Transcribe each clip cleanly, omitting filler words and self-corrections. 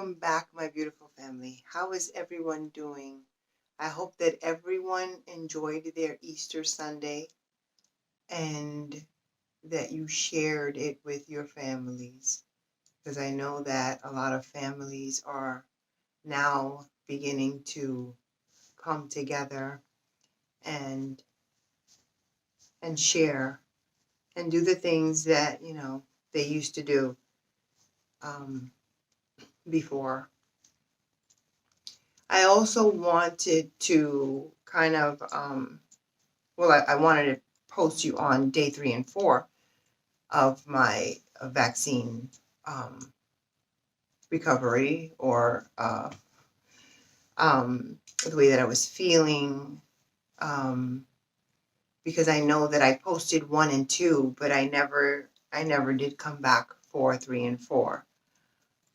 Welcome back, my beautiful family. How is everyone doing? I hope that everyone enjoyed their Easter Sunday and that you shared it with your families, because I know that a lot of families are now beginning to come together and share and do the things that they used to do before. I also wanted to kind of, I wanted to post you on day 3 and 4 of my vaccine recovery, or the way that I was feeling, because I know that I posted 1 and 2, but I never did come back for 3 and 4.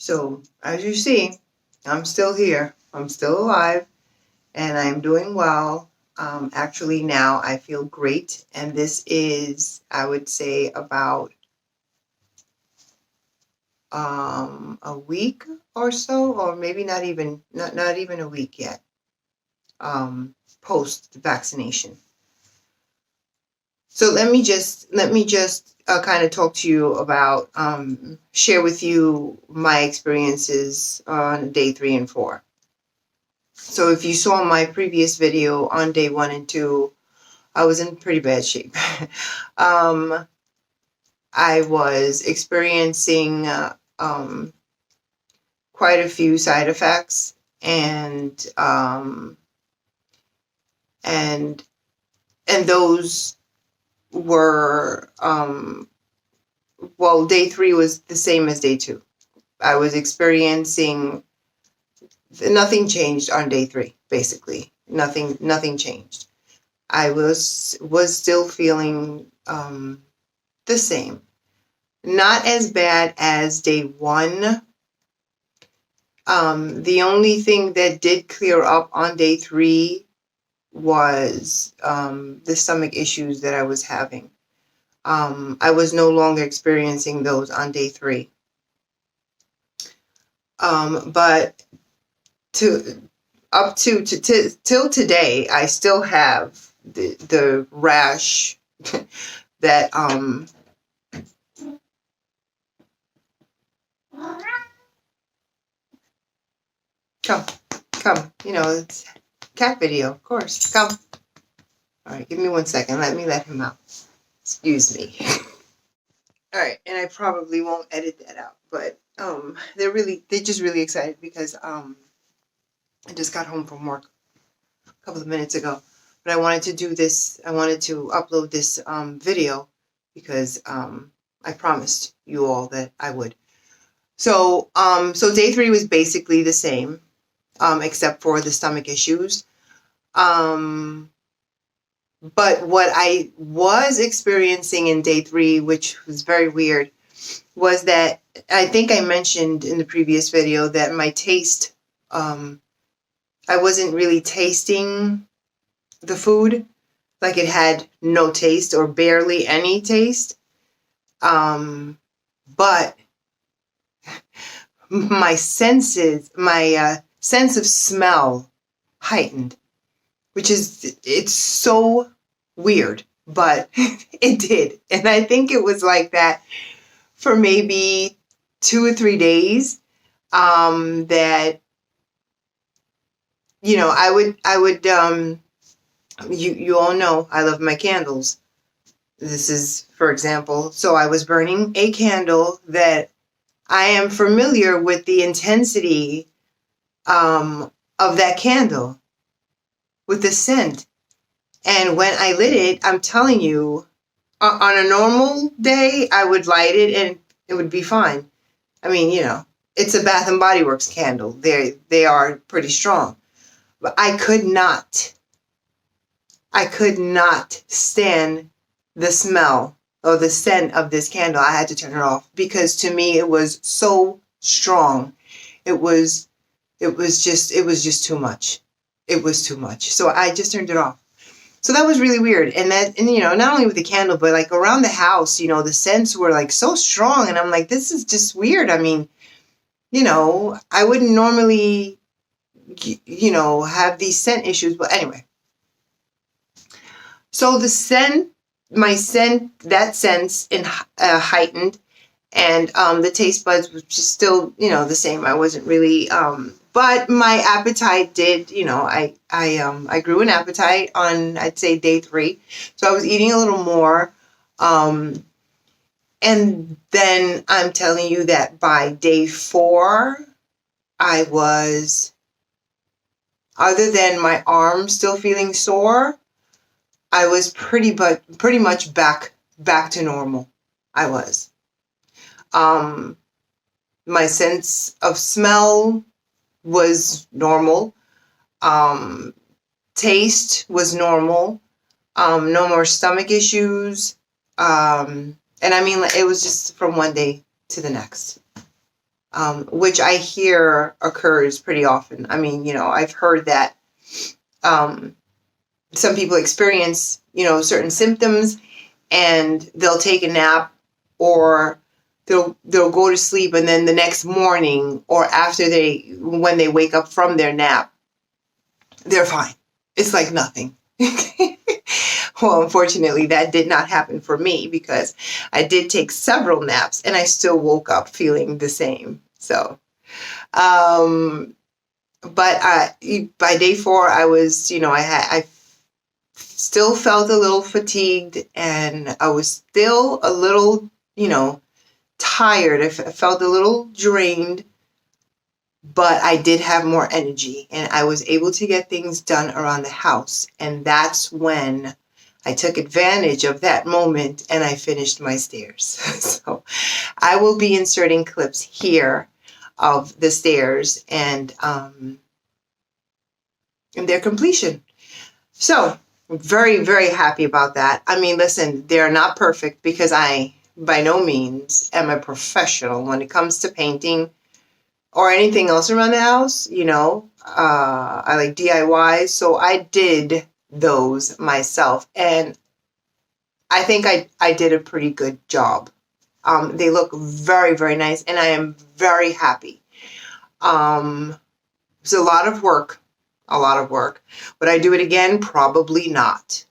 So as you see, I'm still here. I'm still alive, and I'm doing well. Actually, now I feel great, and this is, I would say, about a week or so, or maybe not even a week yet, post vaccination. So let me just kind of talk to you about, share with you my experiences on day 3 and 4. So if you saw my previous video on day 1 and 2, I was in pretty bad shape. I was experiencing quite a few side effects, and those were day 3 was the same as day 2. I was experiencing, nothing changed on day 3. Basically, nothing changed. I was still feeling the same. Not as bad as day 1. The only thing that did clear up on day 3 was the stomach issues that I was having. I was no longer experiencing those on day 3. But till today, I still have the rash that come, it's cat video, of course. Come. All right, give me 1 second. Let him out. Excuse me. All right, and I probably won't edit that out, but they're just really excited because I just got home from work a couple of minutes ago. But I wanted to do this. I wanted to upload this video because I promised you all that I would. So day 3 was basically the same, except for the stomach issues. But what I was experiencing in day 3, which was very weird, was that I think I mentioned in the previous video that my taste, I wasn't really tasting the food. Like, it had no taste or barely any taste. But my senses, my sense of smell heightened, which is, it's so weird, but it did. And I think it was like that for maybe 2 or 3 days, that, I would, you all know I love my candles. This is, for example, so I was burning a candle that I am familiar with the intensity of that candle, with the scent. And when I lit it, I'm telling you, on a normal day, I would light it and it would be fine. I mean, it's a Bath and Body Works candle. They are pretty strong. But I could not stand the smell or the scent of this candle. I had to turn it off because to me it was so strong. It was just too much. It was too much. So I just turned it off. So that was really weird. And not only with the candle, but like around the house, the scents were like so strong. And I'm like, this is just weird. I mean, I wouldn't normally, have these scent issues. But anyway, so my scent, that sense in heightened, and the taste buds was just still, the same. I wasn't really, but my appetite did, I grew an appetite on, I'd say, day 3. So I was eating a little more. And then I'm telling you that by day 4, I was, other than my arm still feeling sore, I was pretty much back to normal. I was. My sense of smell was normal. Taste was normal. No more stomach issues. And I mean, it was just from one day to the next, which I hear occurs pretty often. I mean, I've heard that some people experience, certain symptoms, and they'll take a nap, or they'll go to sleep, and then the next morning or when they wake up from their nap, they're fine. It's like nothing. Well, unfortunately, that did not happen for me, because I did take several naps and I still woke up feeling the same. So, but by day 4, I was, I still felt a little fatigued, and I was still a little, tired. I felt a little drained, but I did have more energy, and I was able to get things done around the house. And that's when I took advantage of that moment and I finished my stairs. So I will be inserting clips here of the stairs and their completion. So very, very happy about that. I mean, listen, they're not perfect, because I by no means am a professional when it comes to painting or anything else around the house. I like DIY, so I did those myself, and I think I did a pretty good job. They look very, very nice, and I am very happy. It's a lot of work. Would I do it again? Probably not.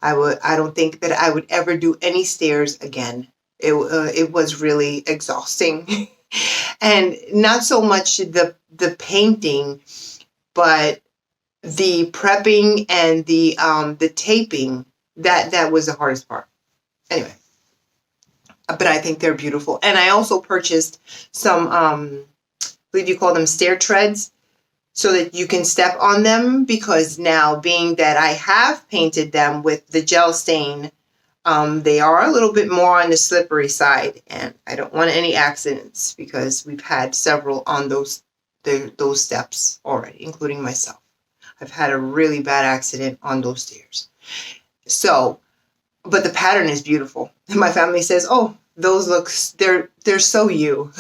I don't think that I would ever do any stairs again. It was really exhausting. And not so much the painting, but the prepping and the taping. That was the hardest part. Anyway, but I think they're beautiful. And I also purchased some, I believe you call them stair treads, so that you can step on them, because now, being that I have painted them with the gel stain, they are a little bit more on the slippery side, and I don't want any accidents, because we've had several on those steps already, including myself. I've had a really bad accident on those stairs. So, but the pattern is beautiful. My family says, "Oh, those looks, they're so you."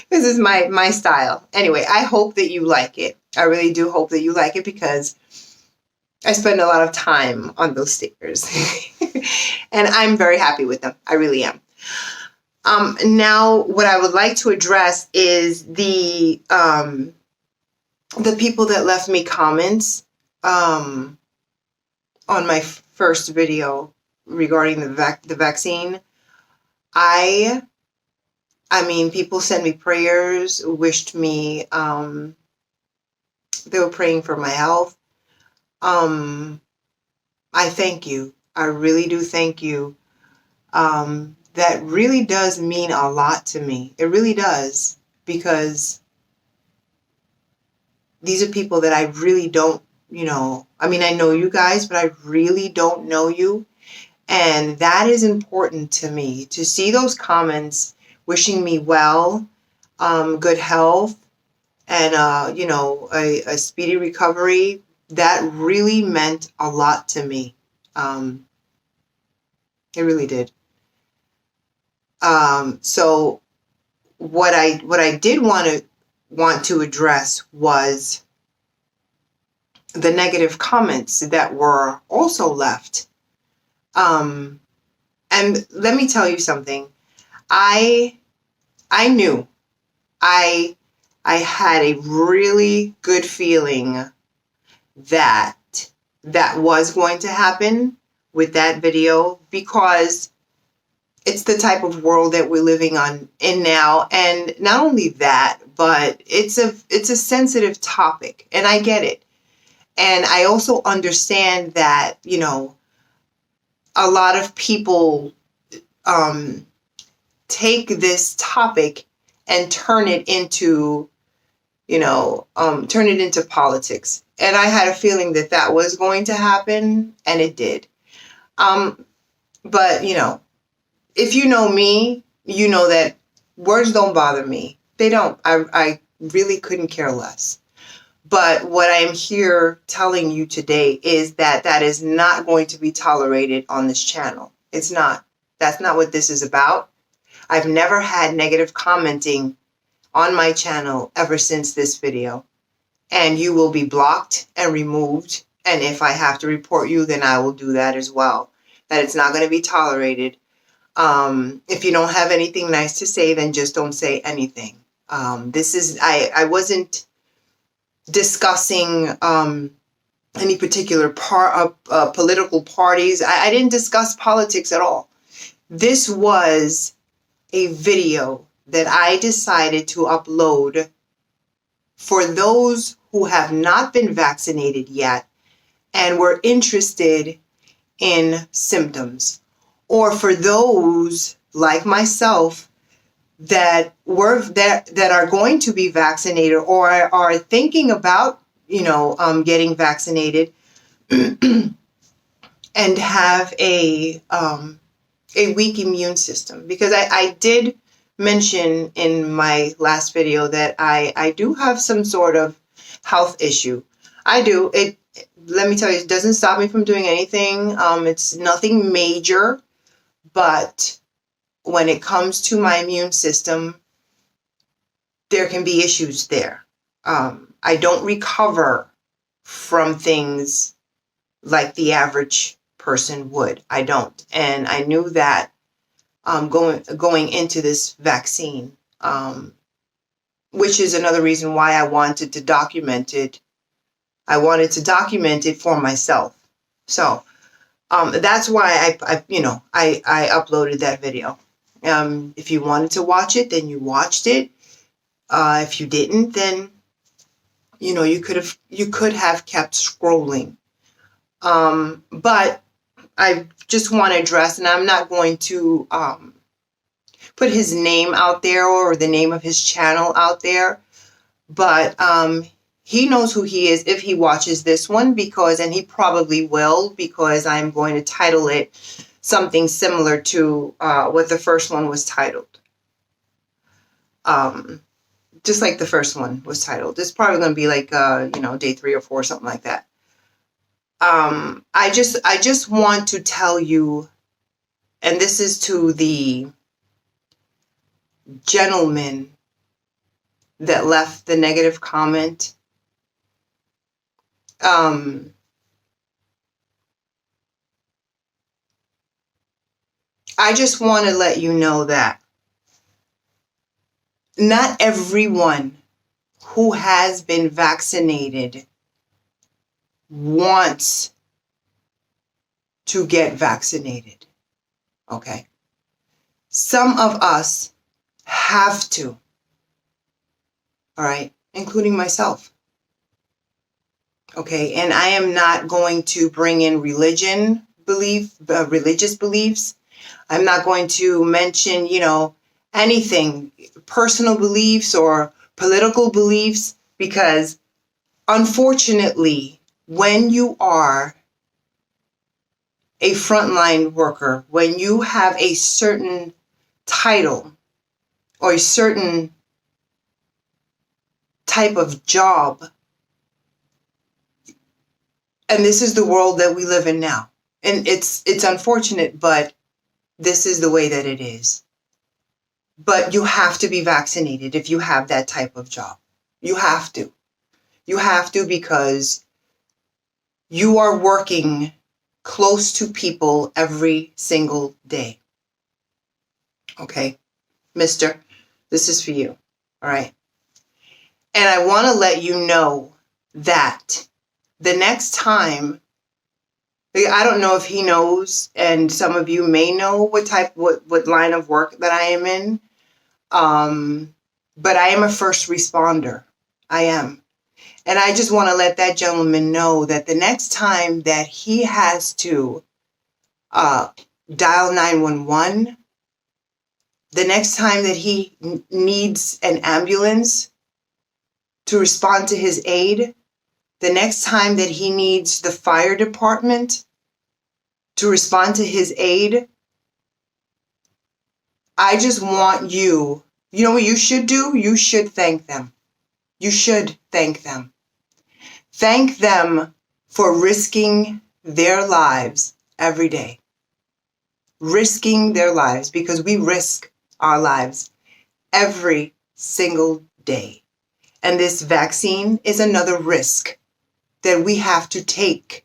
This is my style. Anyway, I hope that you like it. I really do hope that you like it, because I spend a lot of time on those stairs. And I'm very happy with them. I really am. Now, what I would like to address is the people that left me comments on my first video regarding the vaccine. I mean, people sent me prayers, wished me, they were praying for my health. I thank you. I really do thank you. That really does mean a lot to me. It really does, because these are people that I really don't, I mean, I know you guys, but I really don't know you. And that is important to me, to see those comments wishing me well, good health, and, a speedy recovery. That really meant a lot to me. It really did. So what I did want to address was the negative comments that were also left. And let me tell you something. I I knew. I had a really good feeling that that was going to happen with that video, because it's the type of world that we're living in now. And not only that, but it's a sensitive topic, and I get it. And I also understand that, a lot of people take this topic and turn it into politics. And I had a feeling that that was going to happen, and it did. But if you know me, you know that words don't bother me. They don't. I really couldn't care less. But what I am here telling you today is that that is not going to be tolerated on this channel. It's not. That's not what this is about. I've never had negative commenting on my channel ever since this video. And you will be blocked and removed. And if I have to report you, then I will do that as well. That it's not going to be tolerated. If you don't have anything nice to say, then just don't say anything. I wasn't discussing any particular political parties. I didn't discuss politics at all. This was a video that I decided to upload for those who have not been vaccinated yet and were interested in symptoms, or for those like myself that are going to be vaccinated or are thinking about getting vaccinated and have a weak immune system. Because I did mention in my last video that I do have some sort of health issue. I do. Let me tell you, it doesn't stop me from doing anything. It's nothing major, but when it comes to my immune system, there can be issues there. I don't recover from things like the average person would. I don't. And I knew that going into this vaccine, which is another reason why I wanted to document it. I wanted to document it for myself. So that's why I uploaded that video. If you wanted to watch it, then you watched it. If you didn't, then you could have kept scrolling. But I just want to address, and I'm not going to put his name out there or the name of his channel out there, but he knows who he is if he watches this one, and he probably will, because I'm going to title it something similar to what the first one was titled. Just like the first one was titled. It's probably going to be like, day 3 or 4, something like that. I just want to tell you, and this is to the gentleman that left the negative comment. I just want to let you know that not everyone who has been vaccinated wants to get vaccinated. Okay? Some of us have to. All right? Including myself. Okay? And I am not going to bring in religious beliefs. I'm not going to mention, anything, personal beliefs or political beliefs, because unfortunately, when you are a frontline worker, when you have a certain title or a certain type of job, and this is the world that we live in now, and it's unfortunate, but this is the way that it is. But you have to be vaccinated if you have that type of job. You have to. You have to, because you are working close to people every single day. Okay, mister, This is for you. All right. And I want to let you know that the next time, I don't know if he knows, and some of you may know what line of work that I am in. But I am a first responder. I am. And I just want to let that gentleman know that the next time that he has to dial 911, the next time that he needs an ambulance to respond to his aid, the next time that he needs the fire department to respond to his aid, I just want you know what you should do? You should thank them. You should thank them. Thank them for risking their lives every day. Risking their lives, because we risk our lives every single day. And this vaccine is another risk that we have to take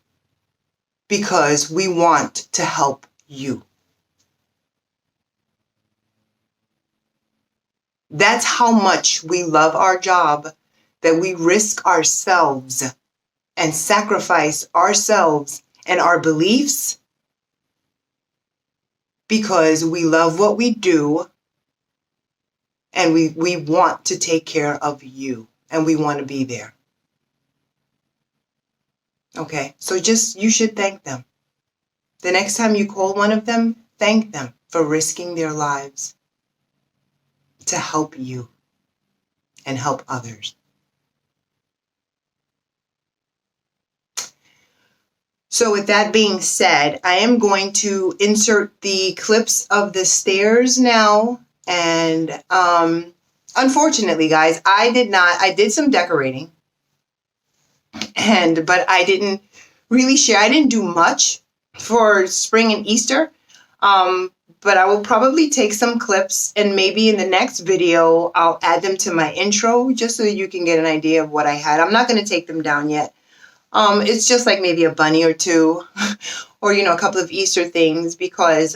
because we want to help you. That's how much we love our job, that we risk ourselves and sacrifice ourselves and our beliefs because we love what we do and we want to take care of you and we want to be there. Okay, so you should thank them. The next time you call one of them, thank them for risking their lives to help you and help others. So with that being said, I am going to insert the clips of the stairs now. And unfortunately, guys, I did some decorating, but I didn't really share. I didn't do much for spring and Easter. But I will probably take some clips and maybe in the next video, I'll add them to my intro just so you can get an idea of what I had. I'm not going to take them down yet. It's just like maybe a bunny or two or, a couple of Easter things because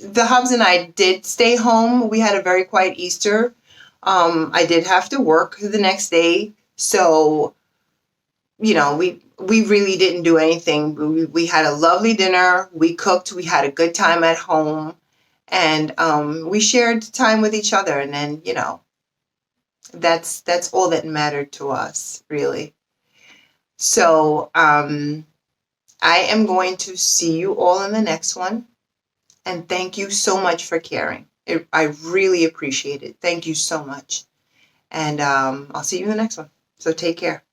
the hubs and I did stay home. We had a very quiet Easter. I did have to work the next day. So, we really didn't do anything. We had a lovely dinner. We cooked. We had a good time at home. And we shared time with each other. And then, that's all that mattered to us, really. So I am going to see you all in the next one. And thank you so much for caring. I really appreciate it. Thank you so much. And I'll see you in the next one. So take care.